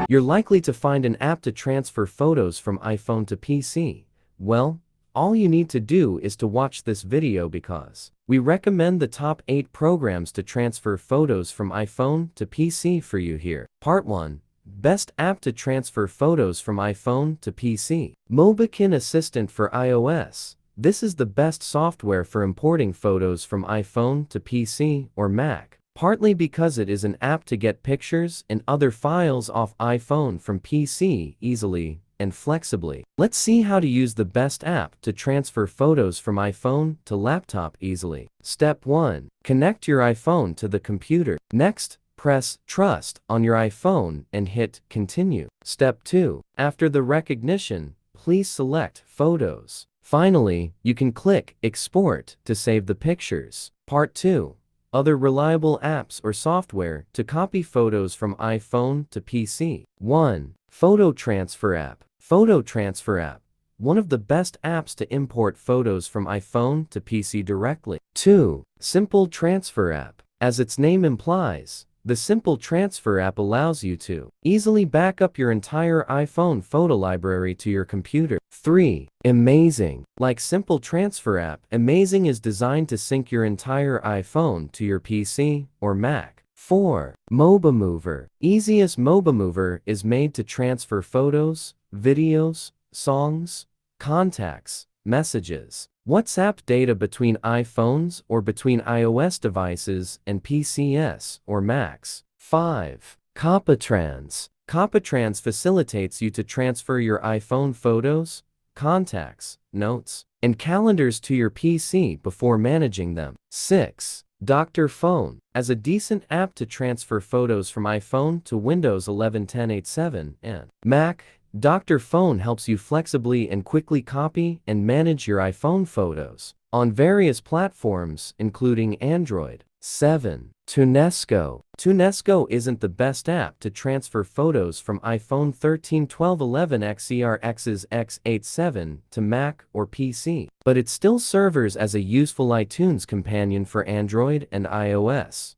You're likely to find an app to transfer photos from iPhone to PC. Well, all you need to do is to watch this video because we recommend the top 8 programs to transfer photos from iPhone to PC for you here. Part 1. Best app to transfer photos from iPhone to PC. Mobikin Assistant for iOS. This is the best software for importing photos from iPhone to PC or Mac, partly because it is an app to get pictures and other files off iPhone from PC easily and flexibly. Let's see how to use the best app to transfer photos from iPhone to laptop easily. Step 1. Connect your iPhone to the computer. Next, press Trust on your iPhone and hit Continue. Step 2. After the recognition, please select Photos. Finally, you can click Export to save the pictures. Part 2. Other reliable apps or software to copy photos from iPhone to PC. 1. Photo Transfer App. Photo Transfer App. One of the best apps to import photos from iPhone to PC directly. 2. Simple Transfer App. As its name implies, the Simple Transfer app allows you to easily back up your entire iPhone photo library to your computer. 3. Amazing. Like Simple Transfer app, Amazing is designed to sync your entire iPhone to your PC or Mac. 4. MobiMover. Easiest MobiMover is made to transfer photos, videos, songs, contacts, messages, WhatsApp data between iPhones or between iOS devices and PCs or Macs. 5. Copatrans. Copatrans facilitates you to transfer your iPhone photos, contacts, notes, and calendars to your PC before managing them. 6. Dr. Phone. As a decent app to transfer photos from iPhone to Windows 11 10.8.7 and Mac, Dr. Phone helps you flexibly and quickly copy and manage your iPhone photos on various platforms, including Android. 7. Tunesco. Tunesco isn't the best app to transfer photos from iPhone 13, 12, 11 XER X's X87 to Mac or PC, but it still serves as a useful iTunes companion for Android and iOS.